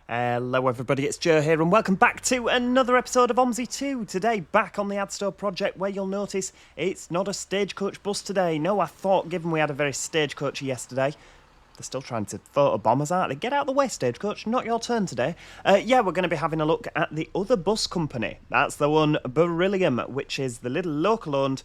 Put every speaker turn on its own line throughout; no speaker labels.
Hello everybody, it's Joe here and welcome back to another episode of OMSI 2. Today, back on the Adstow project where you'll notice it's not a stagecoach bus today. No, I thought given we had a very stagecoachy yesterday, they're still trying to photobomb us, aren't they? Get out of the way, stagecoach, not your turn today. Yeah, we're going to be having a look at the other bus company. That's the one, Beryllium, which is the little local-owned,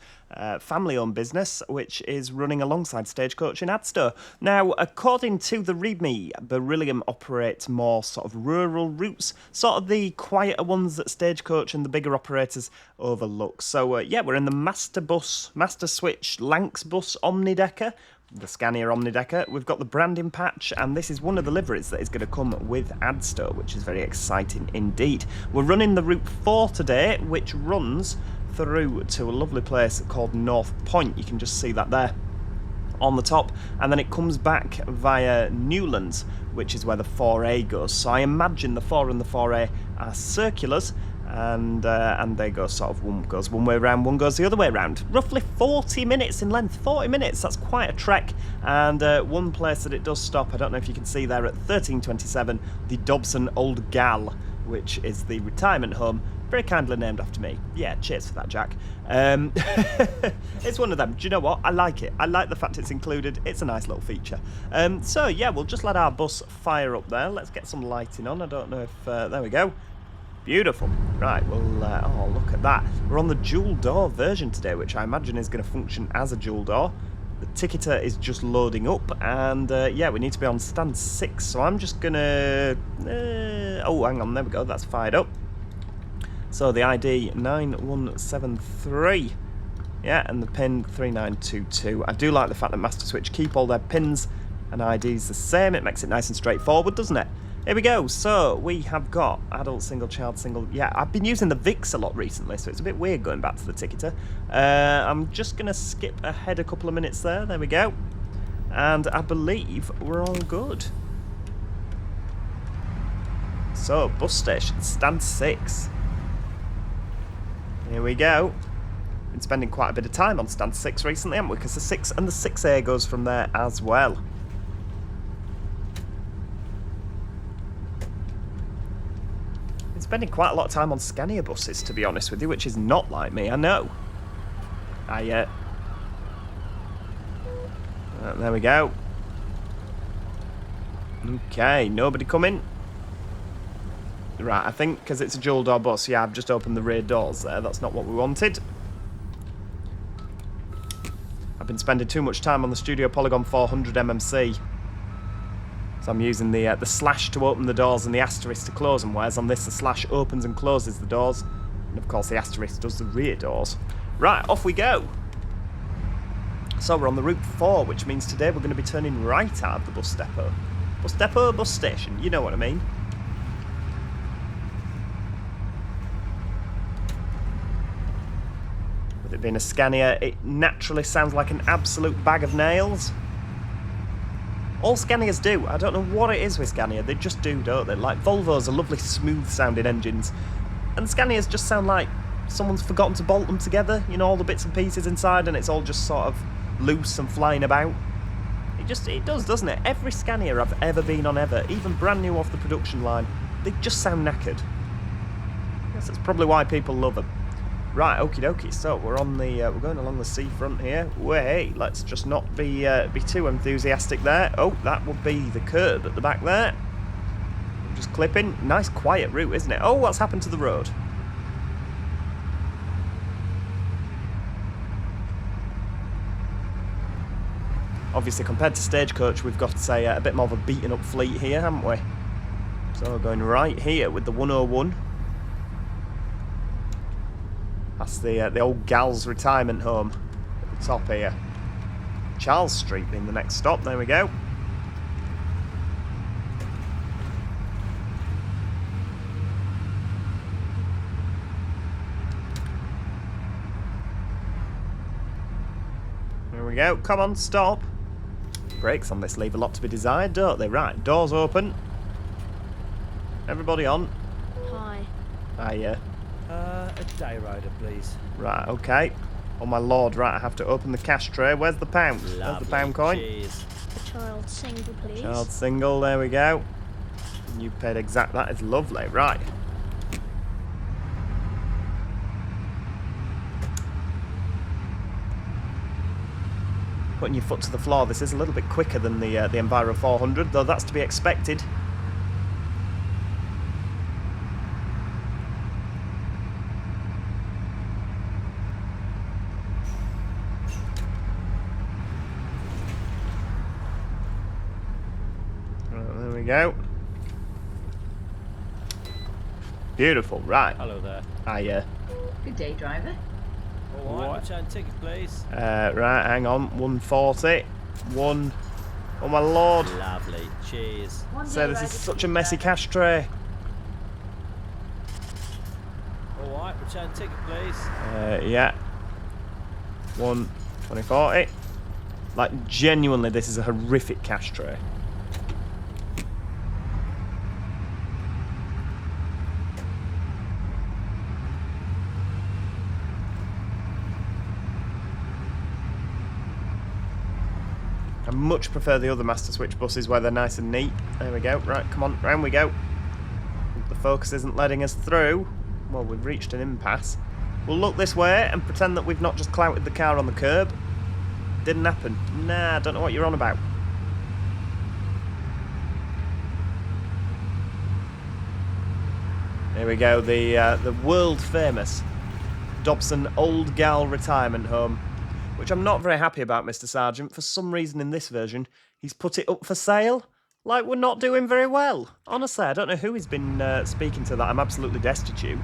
family-owned business, which is running alongside Stagecoach in Adstow. Now, according to the README, Beryllium operates more sort of rural routes, sort of the quieter ones that Stagecoach and the bigger operators overlook. So, yeah, we're in the Master Switch Lancs bus Omnidecker, the Scania Omnidecker. We've got the branding patch, and this is one of the liveries that is going to come with Adstow, which is very exciting indeed. We're running the Route 4 today, which runs through to a lovely place called North Point. You can just see that there on the top, and then it comes back via Newlands, which is where the 4A goes. So I imagine the 4 and the 4A are circulars, and they go sort of, one goes one way round, one goes the other way round. Roughly 40 minutes in length. 40 minutes, that's quite a trek. And one place that it does stop, I don't know if you can see there at 1327, the Dobson Old Gal, which is the retirement home, very kindly named after me. Yeah, cheers for that, Jack. It's one of them. Do you know what? I like it. I like the fact it's included. It's a nice little feature. So yeah, we'll just let our bus fire up there. Let's get some lighting on. I don't know if, there we go. Beautiful. Right, well, oh, look at that. We're on the dual door version today, which I imagine is going to function as a dual door. The ticketer is just loading up, and yeah, we need to be on stand 6, so I'm just going to... oh, hang on, there we go, that's fired up. So the ID 9173. Yeah, and the pin 3922. I do like the fact that Master Switch keep all their pins and IDs the same. It makes it nice and straightforward, doesn't it? Here we go. So we have got adult single, child single. Yeah, I've been using the VIX a lot recently, so it's a bit weird going back to the ticketer. I'm just going to skip ahead a couple of minutes there. There we go. And I believe we're all good. So, bus station, stand 6. Here we go. Been spending quite a bit of time on stand 6 recently, haven't we? Because the 6 and the 6A goes from there as well. Spending quite a lot of time on Scania buses, to be honest with you, which is not like me, I know. There we go. Okay, nobody coming. Right, I think because it's a dual door bus, yeah, I've just opened the rear doors there. That's not what we wanted. I've been spending too much time on the Studio Polygon 400 MMC. So I'm using the slash to open the doors and the asterisk to close them, whereas on this the slash opens and closes the doors, and of course the asterisk does the rear doors. Right, off we go. So we're on the Route 4, which means today we're going to be turning right out of the bus depot. Bus depot, bus station, you know what I mean. With it being a Scania, it naturally sounds like an absolute bag of nails. All Scanias do. I don't know what it is with Scania. They just do, don't they? Like, Volvos are lovely, smooth-sounding engines. And Scanias just sound like someone's forgotten to bolt them together. You know, all the bits and pieces inside, and it's all just sort of loose and flying about. It does, doesn't it? Every Scania I've ever been on ever, even brand new off the production line, they just sound knackered. I guess that's probably why people love them. Right, okie dokie, so we're on the, we're going along the seafront here. Wait, let's just not be too enthusiastic there. Oh, that would be the curb at the back there. Just clipping. Nice quiet route, isn't it? Oh, what's happened to the road? Obviously, compared to Stagecoach, we've got a bit more of a beaten up fleet here, haven't we? So we're going right here with the 101. That's the old gal's retirement home at the top here. Charles Street being the next stop. There we go. There we go. Come on, stop. Brakes on this leave a lot to be desired, don't they? Right, doors open. Everybody on.
Hi.
Hiya.
A day rider, please.
Right, okay. Oh my lord, right, I have to open the cash tray. Where's the pound? Where's the pound coin?
Cheers.
A child single, please.
Child single, there we go. You paid exact. That is lovely. Right. Putting your foot to the floor. This is a little bit quicker than the Enviro 400, though that's to be expected. There we go. Beautiful. Right.
Hello there.
Hiya.
Good day, driver.
All right, return ticket, please.
Right, hang on. 140. One. Oh my lord.
Lovely. Cheers.
So this is such a messy cash tray.
All right, return ticket, please.
Yeah. 2040. Like, genuinely, this is a horrific cash tray. I much prefer the other master switch buses where they're nice and neat. There we go. Right, come on, round we go. The focus isn't letting us through. Well, we've reached an impasse. We'll look this way and pretend that we've not just clouted the car on the curb. Didn't happen. Nah, I don't know what you're on about. Here we go, the world famous Dobson Old Gal Retirement Home, which I'm not very happy about, Mr. Sergeant. For some reason in this version, he's put it up for sale. Like we're not doing very well. Honestly, I don't know who he's been speaking to that I'm absolutely destitute.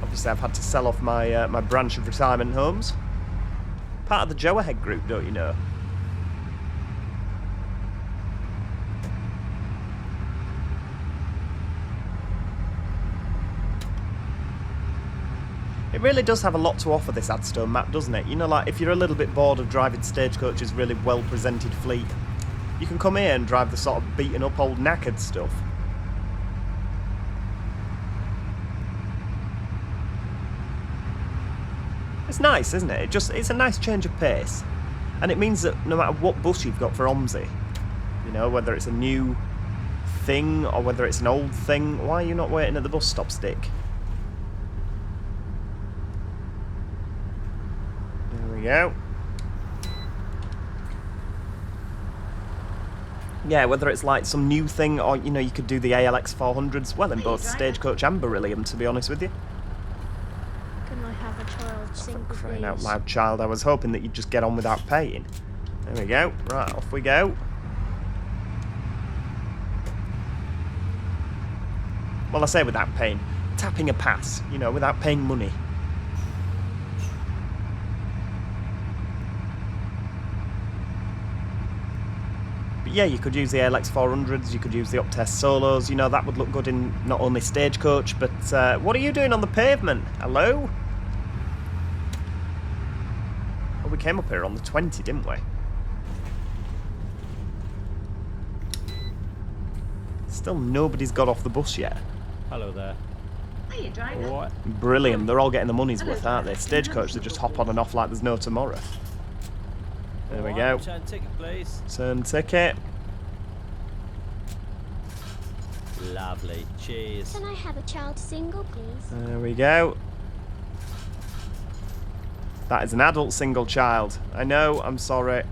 Obviously, I've had to sell off my my branch of retirement homes. Part of the Joe Ahead group, don't you know? It really does have a lot to offer, this Adstow map, doesn't it? You know, like, if you're a little bit bored of driving Stagecoach's really well-presented fleet, you can come here and drive the sort of beaten-up old Knackered stuff. It's nice, isn't it? It's a nice change of pace. And it means that no matter what bus you've got for OMSI, you know, whether it's a new thing or whether it's an old thing, why are you not waiting at the bus stop stick? There we go. Yeah, whether it's like some new thing or, you know, you could do the ALX 400s, well, in both Stagecoach and Beryllium, to be honest with you.
Can I have a child single,
For crying out
please?
loud, child, I was hoping that you'd just get on without paying. There we go. Right, off we go. Well, I say without paying. Tapping a pass, you know, without paying money. But yeah, you could use the ALX 400s, you could use the Uptest Solos, you know, that would look good in not only Stagecoach, but what are you doing on the pavement? Hello? Oh, we came up here on the 20, didn't we? Still nobody's got off the bus yet.
Hello there.
Hiya, driver.
All right.
Brilliant, they're all getting the money's worth, aren't they? Stagecoach, they just hop on and off like there's no tomorrow. There we
All
go.
right, return ticket, please.
Turn ticket.
Lovely. Cheers.
Can I have a child single, please?
There we go. That is an adult single child. I know, I'm sorry.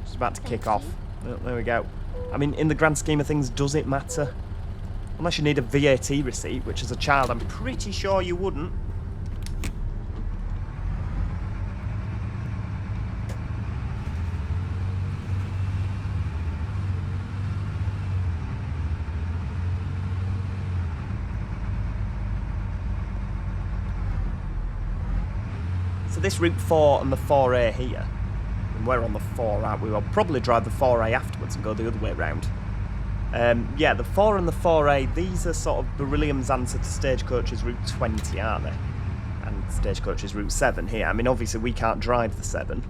Just about to kick off. Oh, there we go. I mean, in the grand scheme of things, does it matter? Unless you need a VAT receipt, which as a child I'm pretty sure you wouldn't. So this Route 4 and the 4A here, and we're on the 4, aren't we? We'll probably drive the 4A afterwards and go the other way round. Yeah, the 4 and the 4A, these are sort of Beryllium's answer to Stagecoach's Route 20, aren't they? And Stagecoach's Route 7 here. I mean, obviously we can't drive the 7.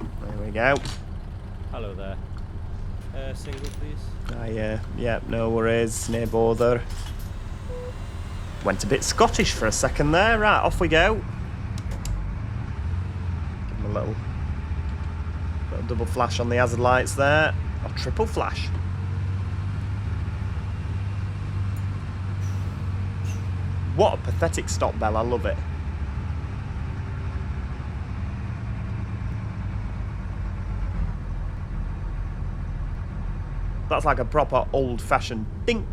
There we go.
Hello there. Single, please.
Yeah, no worries, no bother. Went a bit Scottish for a second there. Right, off we go. Give him a little double flash on the hazard lights there. that triple flash. What a pathetic stop, Bell. I love it. That's like a proper old-fashioned ding.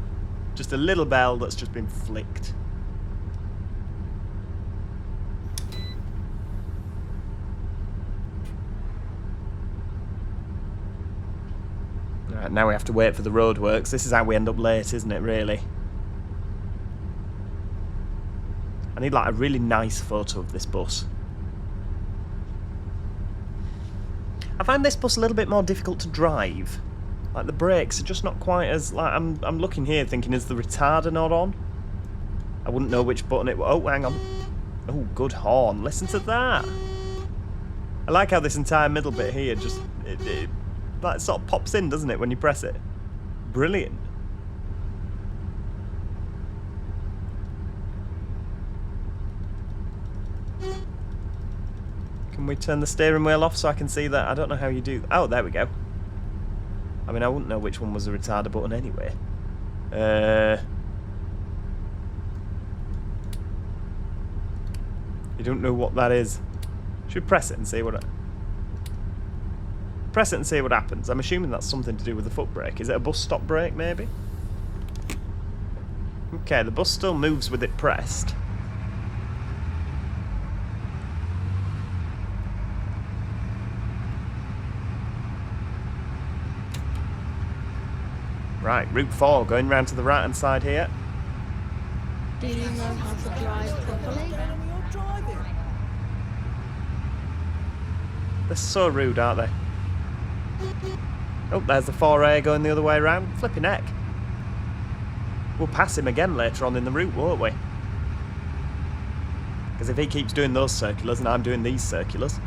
Just a little bell that's just been flicked. Right, now we have to wait for the roadworks. This is how we end up late, isn't it, really? I need like a really nice photo of this bus. I find this bus a little bit more difficult to drive. Like the brakes are just not quite as like I'm looking here thinking, is the retarder not on? I wouldn't know which button it was. Oh, hang on. Oh, good horn. Listen to that. I like how this entire middle bit here just it like sort of pops in, doesn't it, when you press it? Brilliant. Can we turn the steering wheel off so I can see that? I don't know how you do. Oh, there we go. I mean, I wouldn't know which one was the retarder button anyway. You don't know what that is. Should we press it and see what... Press it and see what happens. I'm assuming that's something to do with the foot brake. Is it a bus stop brake, maybe? Okay, the bus still moves with it pressed. Right, Route 4, going round to the right-hand side here.
Do you know how to drive properly?
They're so rude, aren't they? Oh, there's the 4A going the other way around. Flipping heck. We'll pass him again later on in the route, won't we? Because if he keeps doing those circulars and I'm doing these circulars...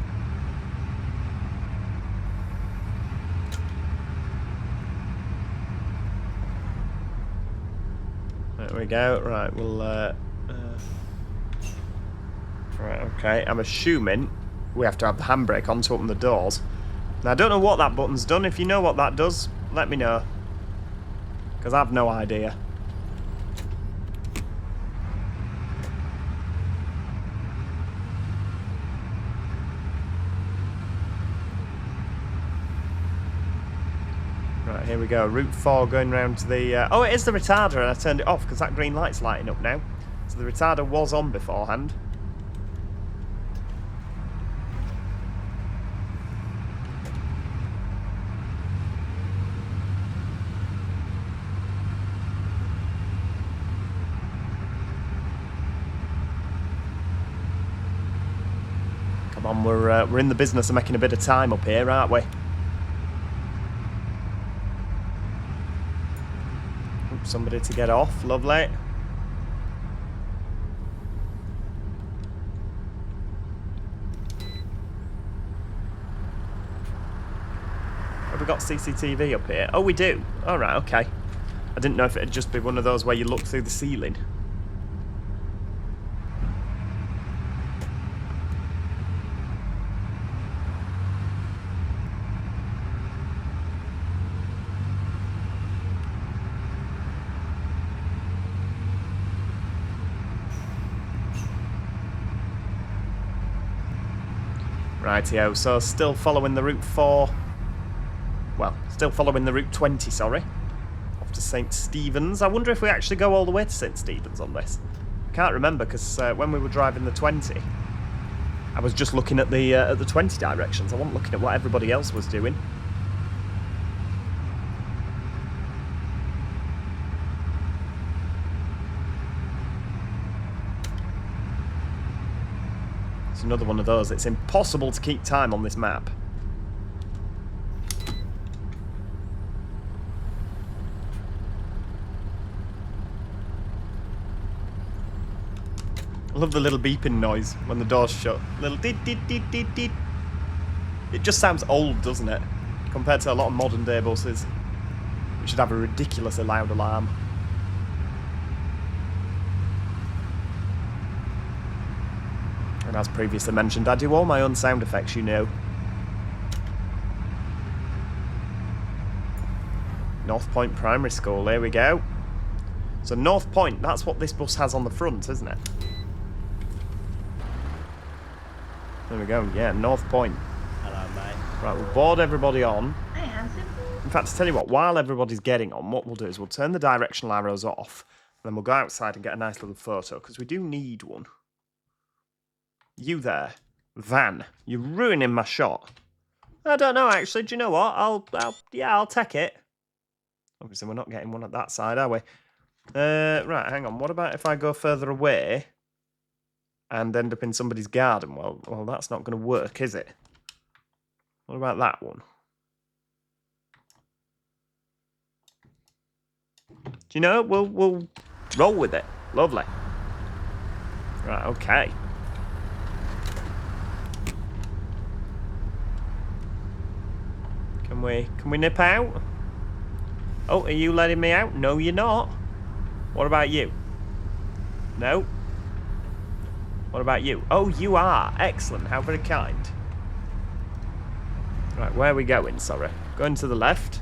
There we go. Right, we'll... Right, okay. I'm assuming we have to have the handbrake on to open the doors. Now, I don't know what that button's done. If you know what that does, let me know. Because I've no idea. Right, here we go. Route 4 going round to the... Oh, it is the retarder, and I turned it off because that green light's lighting up now. So the retarder was on beforehand. Come on, we're in the business of making a bit of time up here, aren't we? Oops, somebody to get off, lovely. Have we got CCTV up here? Oh, we do. All right, okay. I didn't know if it'd just be one of those where you look through the ceiling. Rightio, so still following the Route 4. Well, still following the Route 20, sorry. Off to St. Stephen's. I wonder if we actually go all the way to St. Stephen's on this. Can't remember, because when we were driving the 20, I was just looking at the 20 directions. I wasn't looking at what everybody else was doing. Another one of those. It's impossible to keep time on this map. I love the little beeping noise when the door's shut. Little dit dit dit dit dit. It just sounds old, doesn't it? Compared to a lot of modern day buses, which should have a ridiculously loud alarm. And as previously mentioned, I do all my own sound effects, you know. North Point Primary School, here we go. So North Point, that's what this bus has on the front, isn't it? There we go, yeah, North Point.
Hello, mate.
Right, we'll board everybody on.
Hi, handsome.
In fact, to tell you what, while everybody's getting on, what we'll do is we'll turn the directional arrows off, and then we'll go outside and get a nice little photo, because we do need one. You there, van, you're ruining my shot. I don't know, actually. Do you know what? I'll take it. Obviously, we're not getting one at that side, are we? Right, hang on. What about if I go further away and end up in somebody's garden? Well, that's not going to work, is it? What about that one? Do you know? We'll roll with it. Lovely. Right, okay. Can we nip out? Oh, are you letting me out? No, you're not. What about you? No? What about you? Oh, you are. Excellent. How very kind. Right, where are we going? Sorry. Going to the left.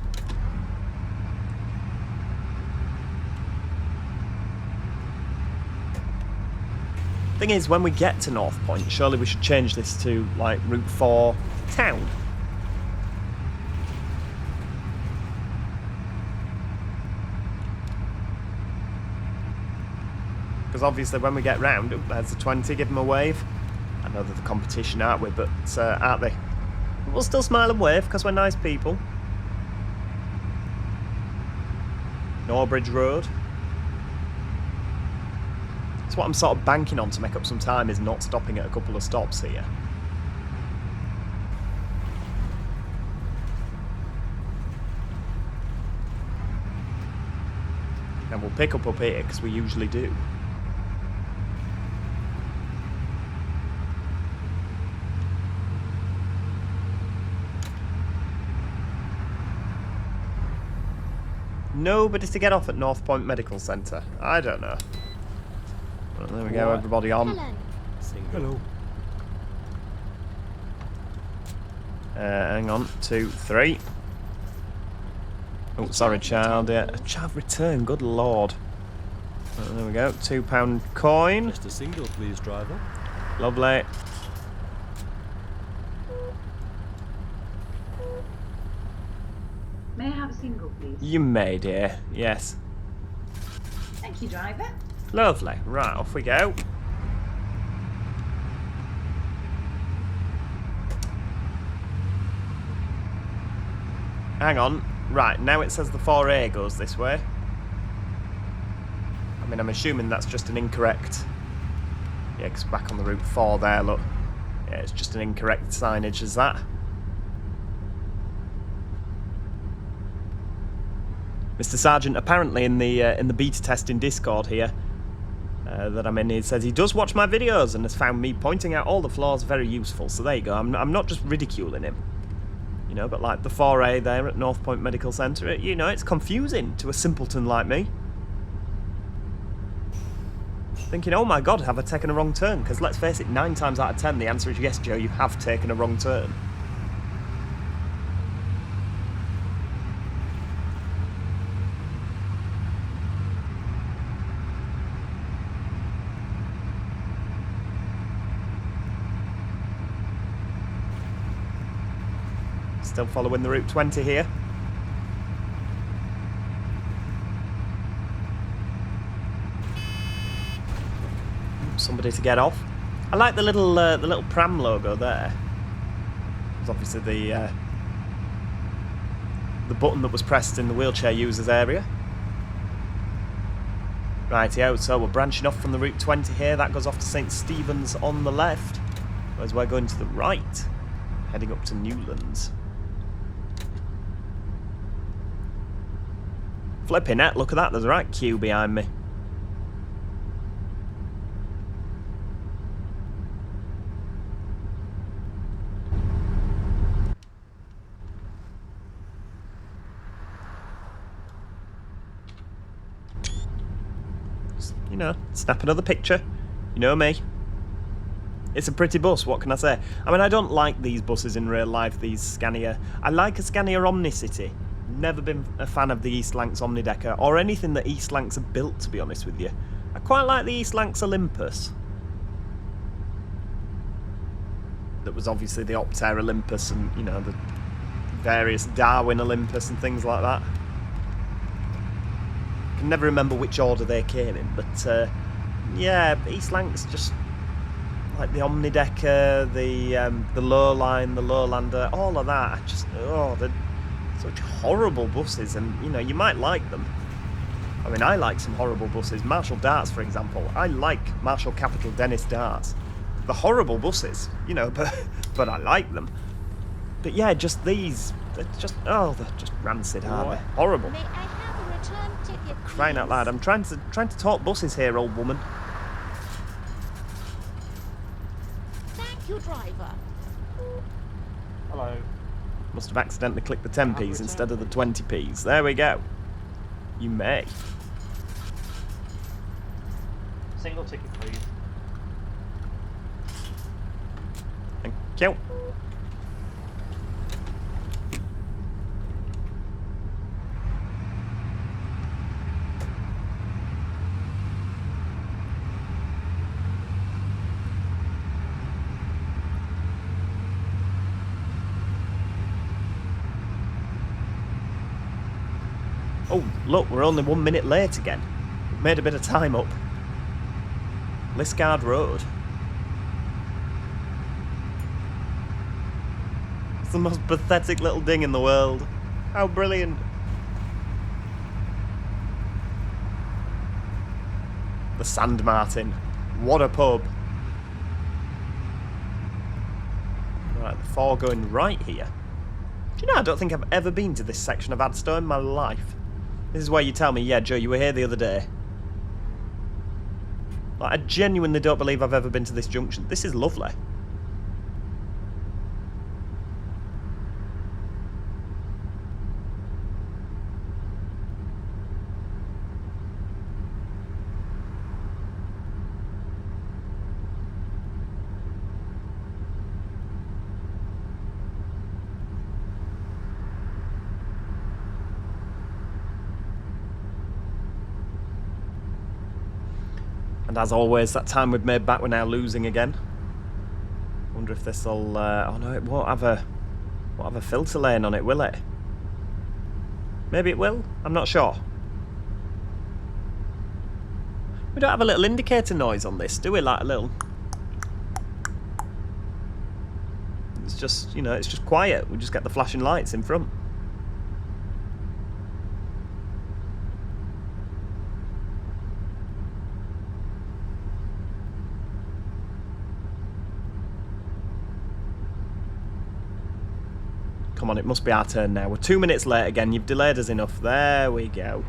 Thing is, when we get to North Point, surely we should change this to, like, Route 4 Town. Because obviously when we get round, there's a 20, give them a wave. I know they're the competition, aren't we? But aren't they? We'll still smile and wave because we're nice people. Norbridge Road. That's what I'm sort of banking on to make up some time, is not stopping at a couple of stops here. And we'll pick up here because we usually do. Nobody to get off at North Point Medical Centre. I don't know. Well, there we go, everybody on.
Hello.
Hello.
Hang on, 2, 3. Oh, sorry, child. Yeah, child return. Good lord. There we go. £2 coin.
Just a single, please, driver.
Lovely.
May I have a single, please?
You may, dear. Yes.
Thank you, driver.
Lovely. Right, off we go. Hang on. Right, now it says the 4A goes this way. I mean, I'm assuming that's just an incorrect... Yeah, because back on the Route 4 there, look. Yeah, it's just an incorrect signage, is that? Mr. Sergeant, apparently in the beta test in Discord here that I'm in, he says he does watch my videos and has found me pointing out all the flaws very useful. So there you go. I'm not just ridiculing him. You know, but like the 4A there at North Point Medical Centre, you know, it's confusing to a simpleton like me. Thinking, oh my god, have I taken a wrong turn? Because let's face it, 9 times out of 10 the answer is yes, Joe, you have taken a wrong turn. Still following the Route 20 here. Somebody to get off. I like the little pram logo there. It's obviously the button that was pressed in the wheelchair users area. Rightio, so we're branching off from the Route 20 here. That goes off to St Stephen's on the left, whereas we're going to the right, heading up to Newlands. Flipping it, look at that, there's a right queue behind me. You know, snap another picture. You know me. It's a pretty bus, what can I say? I mean, I don't like these buses in real life, these Scania. I like a Scania Omnicity. Never been a fan of the East Lancs Omnidecker, or anything that East Lancs have built, to be honest with you. I quite like the East Lancs Olympus. That was obviously the Optare Olympus and, you know, the various Darwin Olympus and things like that. I can never remember which order they came in, but yeah, East Lancs just like the Omnidecker, the Lowline, the Lowlander, all of that. I just, oh, they're such horrible buses, and you know, you might like them. I mean, I like some horrible buses. Marshall Darts, for example. I like Marshall Capital Dennis Darts. The horrible buses, you know, but I like them. But yeah, just these, they're just rancid, aren't they? Horrible.
May I have a return ticket,
Crying out loud, I'm trying to talk buses here, old woman.
Thank you, driver.
Hello.
Must have accidentally clicked the 10p's instead of the 20p's. There we go. You may.
Single ticket, please.
Thank you. Oh, look, we're only 1 minute late again. We've made a bit of time up. Liscard Road. It's the most pathetic little ding in the world. How brilliant. The Sand Martin. What a pub. Right, the 4 going right here. Do you know, I don't think I've ever been to this section of Adstow in my life. This is where you tell me, yeah, Joe, you were here the other day. Like, I genuinely don't believe I've ever been to this junction. This is lovely. And as always, that time we've made back, we're now losing again. Wonder if this'll... oh no, it won't have a filter lane on it, will it? Maybe it will? I'm not sure. We don't have a little indicator noise on this, do we? Like a little... It's just, you know, it's just quiet. We just get the flashing lights in front. Come on, it must be our turn now. We're 2 minutes late again. You've delayed us enough. There we go.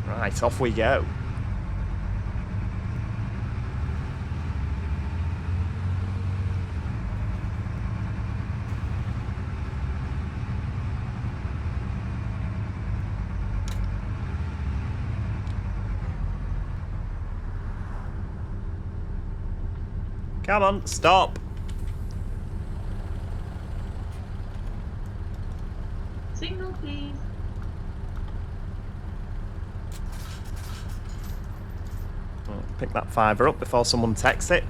Right, off we go. Come on, stop.
Signal, please.
Right, pick that fiver up before someone texts it.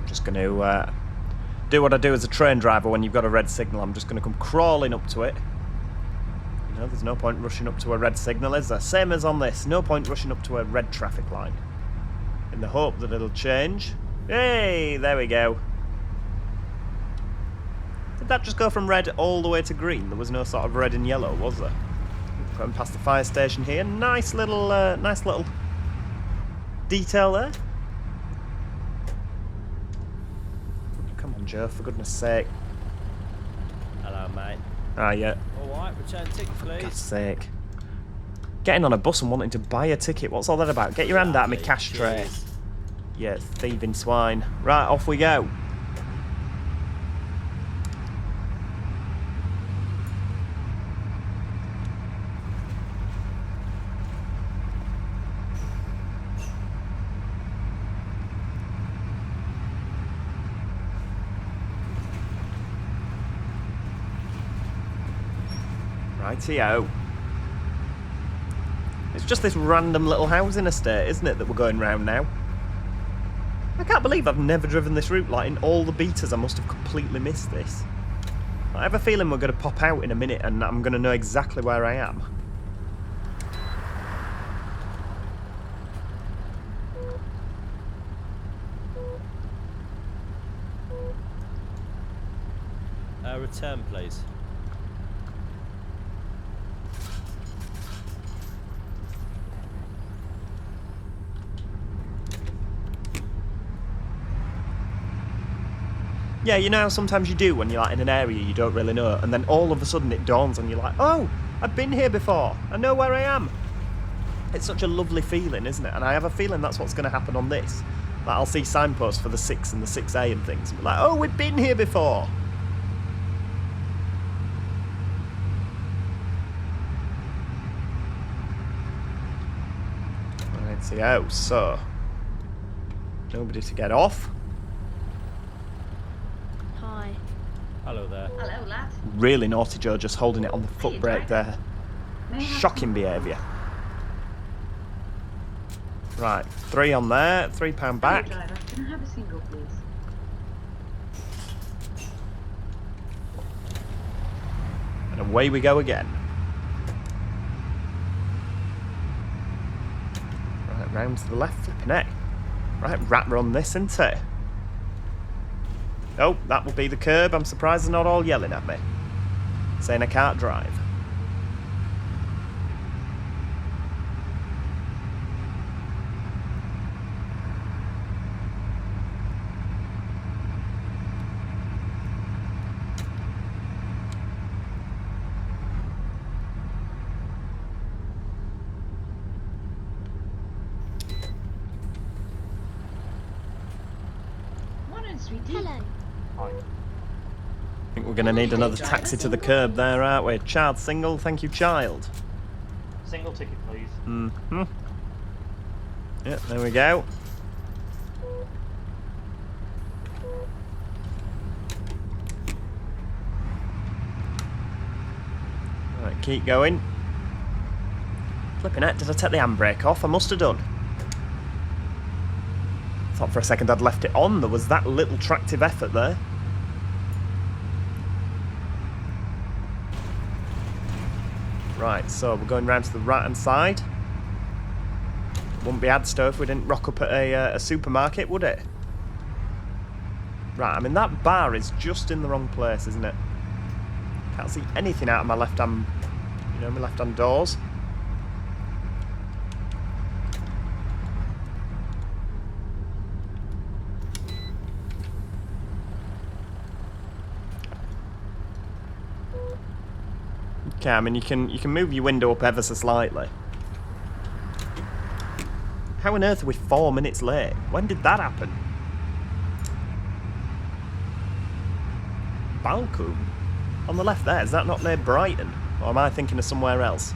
I'm just going to do what I do as a train driver when you've got a red signal. I'm just going to come crawling up to it. You know, there's no point rushing up to a red signal, is there? Same as on this. No point rushing up to a red traffic line. In the hope that it'll change. Hey, there we go. Did that just go from red all the way to green? There was no sort of red and yellow, was there? Going past the fire station here. Nice little detail there. Come on, Joe, for goodness sake.
Hello, mate.
Ah, yeah.
Alright, return ticket,
For
please.
God's sake. Getting on a bus and wanting to buy a ticket. What's all that about? Get your hand out of my cash tray.
Cheers.
Yeah, thieving swine. Right, off we go. Rightio. It's just this random little housing estate, isn't it, that we're going round now? I can't believe I've never driven this route. Like, in all the betas, I must have completely missed this. I have a feeling we're going to pop out in a minute and I'm going to know exactly where I am.
Return, please.
Yeah, you know how sometimes you do when you're like in an area you don't really know, and then all of a sudden it dawns on you like, oh, I've been here before. I know where I am. It's such a lovely feeling, isn't it? And I have a feeling that's what's going to happen on this. Like, I'll see signposts for the 6 and the 6A and things, and be like, oh, we've been here before. Rightio, so nobody to get off.
Hi.
Hello there.
Hello, lad.
Really naughty Joe, just holding it on the
Are
foot
you
brake
driving?
there.
May I have
Shocking
some-
behaviour. Right, 3 on there, £3
Hello,
back.
driver. Can I have a single, please?
And away we go again. Right, round to the left, flipping it. Right, rat run this, isn't it? Oh, that will be the curb. I'm surprised they're not all yelling at me, saying I can't drive.
Morning, sweetie.
Hello.
I think we're going to need another taxi to the curb there, aren't we? Child single, thank you, child.
Single ticket, please.
Mm-hmm. Yeah, there we go. Right, keep going. Flipping it, did I take the handbrake off? I must have done. Thought for a second I'd left it on. There was that little tractive effort there. Right, so we're going round to the right-hand side. Wouldn't be Adstow if we didn't rock up at a supermarket, would it? Right, I mean, that bar is just in the wrong place, isn't it? Can't see anything out of my left-hand, you know, my left-hand doors. Okay, I mean, you can move your window up ever so slightly. How on earth are we 4 minutes late? When did that happen? Balcoon? On the left there, is that not near Brighton? Or am I thinking of somewhere else?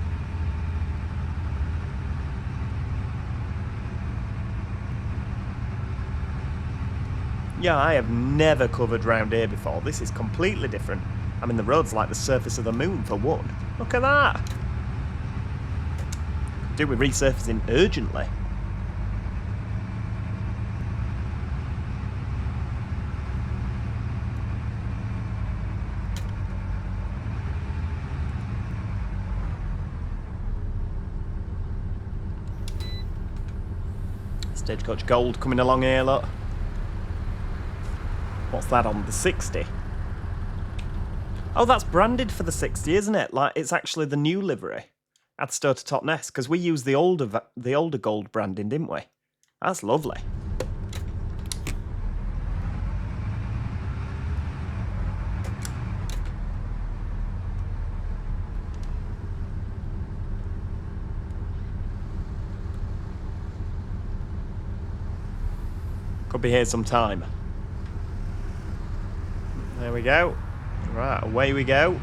Yeah, I have never covered round here before. This is completely different. I mean, the road's like the surface of the moon, for one. Look at that! Do with resurfacing urgently. Stagecoach Gold coming along here, look. What's that on? The 60? Oh, that's branded for the 60, isn't it? Like, it's actually the new livery. Adstow to Totnes, because we used the older gold branding, didn't we? That's lovely. Could be here some time. There we go. Right, away we go.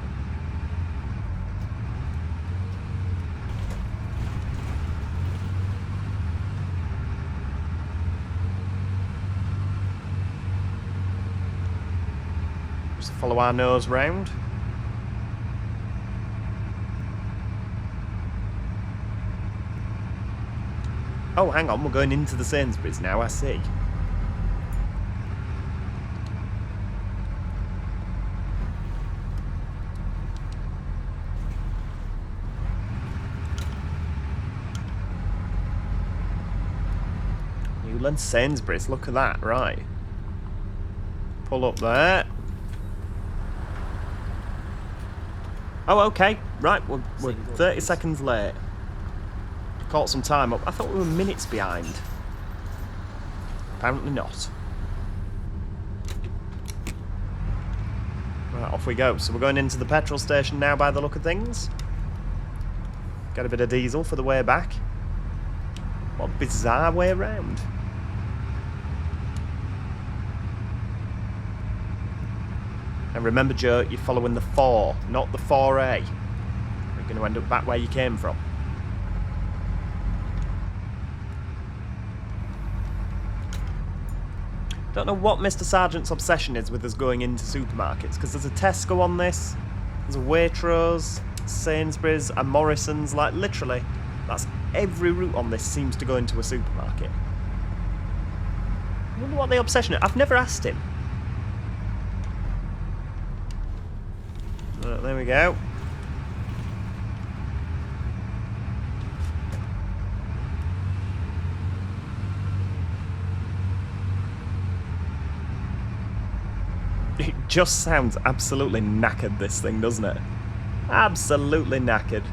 Just follow our nose round. Oh, hang on, we're going into the Sainsbury's now, I see. Newland Sainsbury's, look at that, right. Pull up there. Oh, okay, right, we're 30 seconds late. Caught some time up. I thought we were minutes behind. Apparently not. Right, off we go. So we're going into the petrol station now by the look of things. Got a bit of diesel for the way back. What a bizarre way around. And remember, Joe, you're following the 4, not the 4A. You're going to end up back where you came from. Don't know what Mr. Sargent's obsession is with us going into supermarkets, because there's a Tesco on this, there's a Waitrose, Sainsbury's, and Morrison's. Like, literally, that's every route on this seems to go into a supermarket. I wonder what the obsession is. I've never asked him. Right, there we go. It just sounds absolutely knackered, this thing, doesn't it? Absolutely knackered.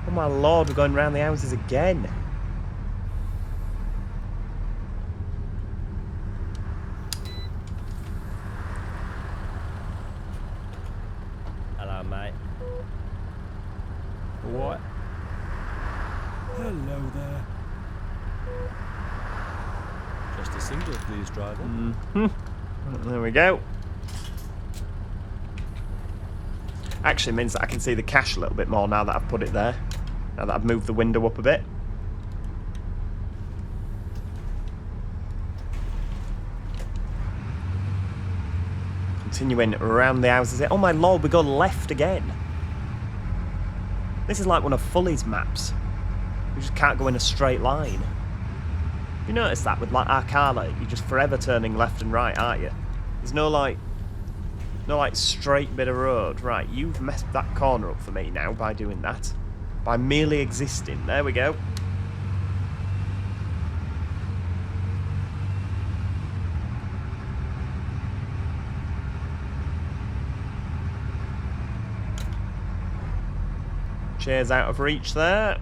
Oh my lord, we're going round the houses again.
Hello, mate. What?
Hello there. Just a single, please, driver.
There we go. Actually means that I can see the cash a little bit more now that I've put it there. Now that I've moved the window up a bit. Continuing around the houses. Oh my lord, we go left again. This is like one of Fully's maps. We just can't go in a straight line. You notice that with like Arcala, you're just forever turning left and right, aren't you? There's no like straight bit of road. Right, you've messed that corner up for me now by doing that. By merely existing. There we go. Chairs out of reach there.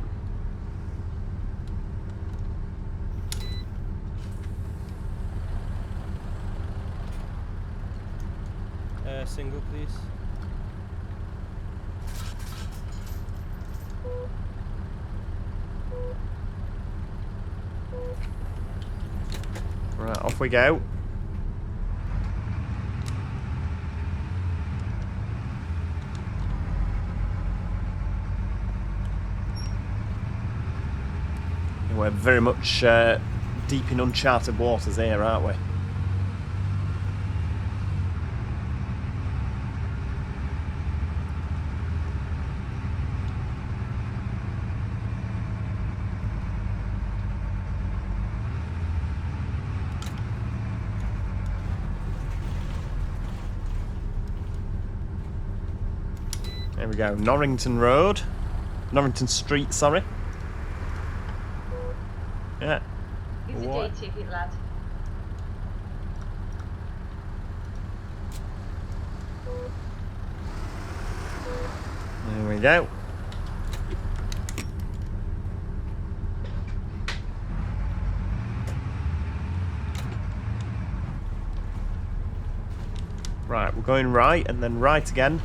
Single, please.
Right, off we go. We're very much deep in uncharted waters here, aren't we? There we go, Norrington Road. Norrington Street, sorry. Yeah.
Here's a day ticket, lad.
There we go. Right, we're going right and then right again.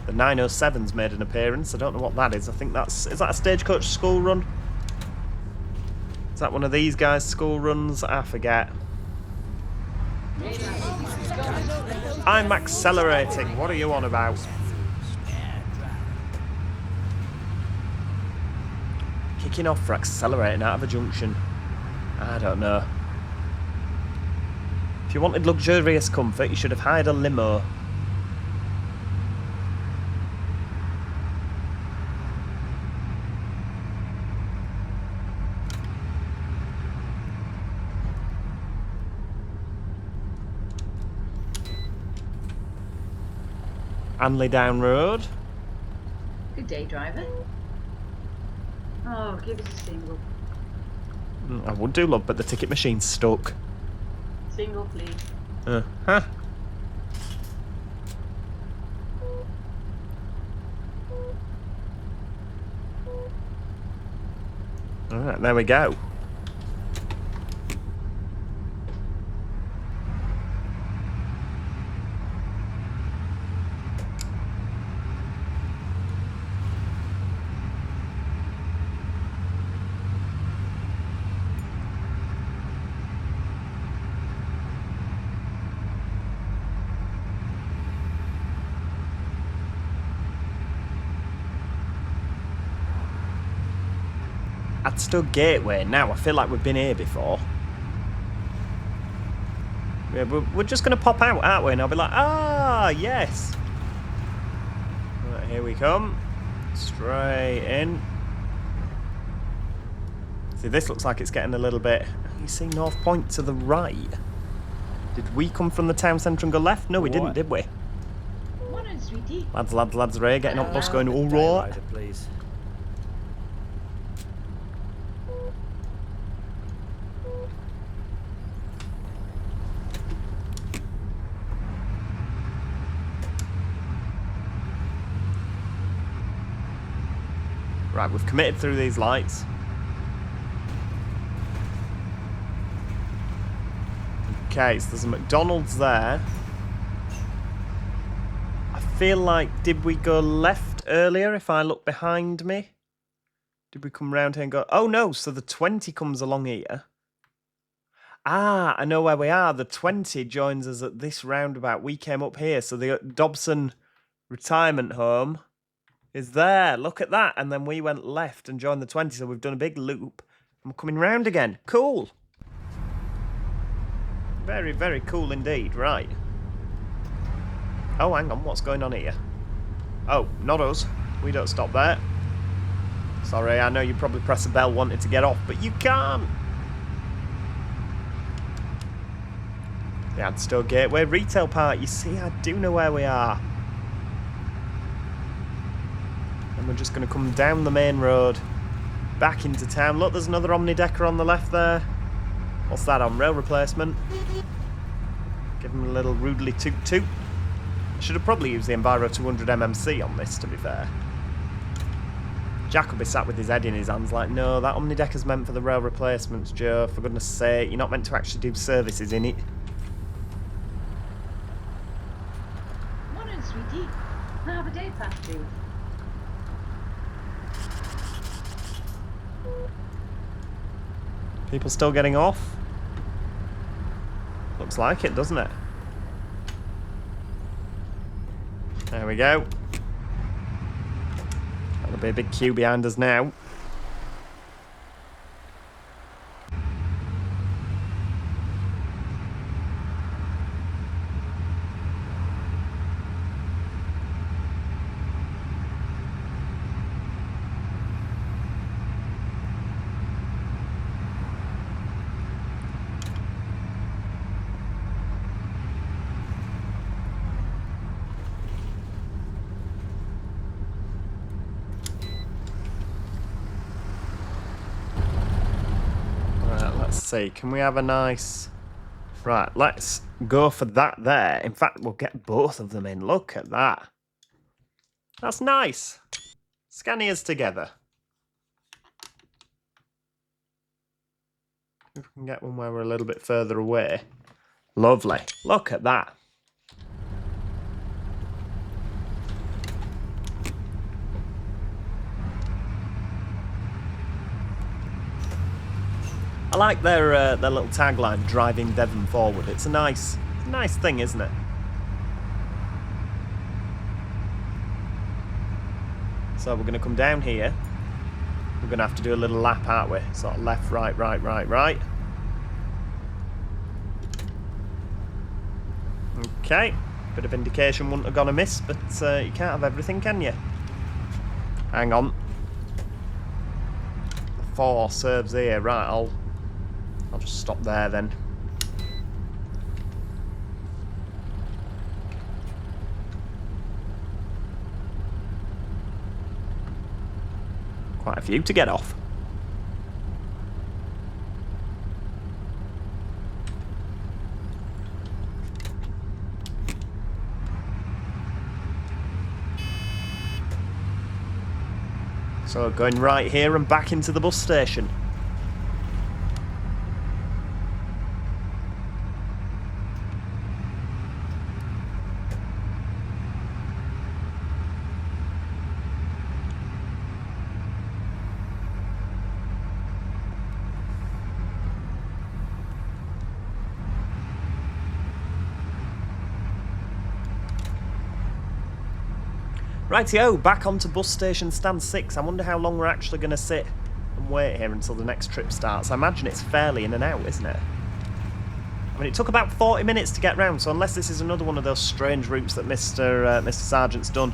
The 907's made an appearance. I don't know what that is. I think that's... Is that a stagecoach school run? Is that one of these guys' school runs? I forget. I'm accelerating. What are you on about? Kicking off for accelerating out of a junction. I don't know. If you wanted luxurious comfort, you should have hired a limo. Anley Down Road.
Good day, driver. Oh, give us a single.
I would do, love, but the ticket machine's stuck.
Single, please.
Huh. Alright, there we go. Adstow Gateway. Now, I feel like we've been here before. Yeah, we're just going to pop out, aren't we? And I'll be like, ah, yes. Right, here we come. Straight in. See, this looks like it's getting a little bit... You see North Point to the right. Did we come from the town centre and go left? No, we didn't, did we?
Morning, sweetie.
Lads, Ray, getting up bus going, all right.
Rider, please.
Right, we've committed through these lights. Okay, so there's a McDonald's there. I feel like, did we go left earlier if I look behind me? Did we come round here and go... Oh no, so the 20 comes along here. Ah, I know where we are. The 20 joins us at this roundabout. We came up here, so the Dobson retirement home is there. Look at that. And then we went left and joined the 20, so we've done a big loop. And we're coming round again. Cool. Very, very cool indeed. Right. Oh, hang on. What's going on here? Oh, not us. We don't stop there. Sorry, I know you probably press a bell wanting to get off, but you can't. The Adstow Gateway Retail Park. You see, I do know where we are. And we're just going to come down the main road, back into town. Look, there's another omnidecker on the left there. What's that on? Rail replacement. Give him a little rudely toot-toot. I should have probably used the Enviro 200 MMC on this, to be fair. Jack will be sat with his head in his hands like, no, that omnidecker's meant for the rail replacements, Joe. For goodness sake, you're not meant to actually do services in it.
Morning, sweetie. Can I have a day pass, please?
People still getting off? Looks like it, doesn't it? There we go. That'll be a big queue behind us now. Let's see, can we have a nice... Right, let's go for that there. In fact, we'll get both of them in. Look at that. That's nice. Scania's together. If we can get one where we're a little bit further away. Lovely. Look at that. I like their little tagline, driving Devon forward. It's a nice thing, isn't it? So we're going to come down here. We're going to have to do a little lap, aren't we? Sort of left, right, right, right, right. Okay. Bit of indication wouldn't have gone amiss, but you can't have everything, can you? Hang on. The 4 serves here. Right, I'll just stop there then. Quite a few to get off. So going right here and back into the bus station. Rightio, back onto bus station stand 6. I wonder how long we're actually going to sit and wait here until the next trip starts. I imagine it's fairly in and out, isn't it? I mean, it took about 40 minutes to get round, so unless this is another one of those strange routes that Mr. Sargent's done,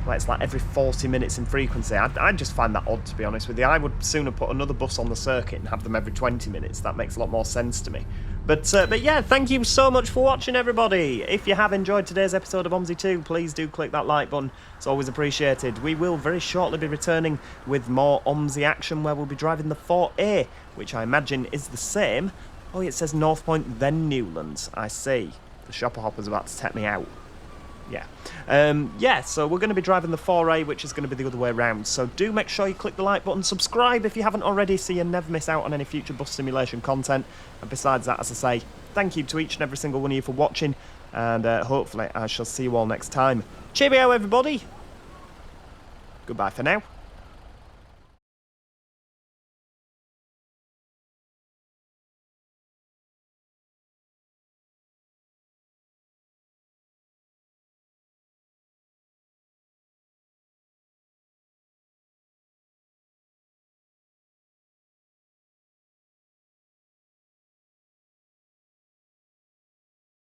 where it's like every 40 minutes in frequency, I just find that odd, to be honest with you. I would sooner put another bus on the circuit and have them every 20 minutes. That makes a lot more sense to me. But yeah, thank you so much for watching, everybody. If you have enjoyed today's episode of OMSI 2, please do click that like button. It's always appreciated. We will very shortly be returning with more OMSI action, where we'll be driving the 4A, which I imagine is the same. Oh, it says North Point, then Newlands. I see. The shopper hopper's about to take me out. Yeah. Yeah, so we're going to be driving the 4A, which is going to be the other way around. So do make sure you click the like button, subscribe if you haven't already, so you never miss out on any future bus simulation content. And besides that, as I say, thank you to each and every single one of you for watching, and hopefully I shall see you all next time. Cheerio, everybody. Goodbye for now.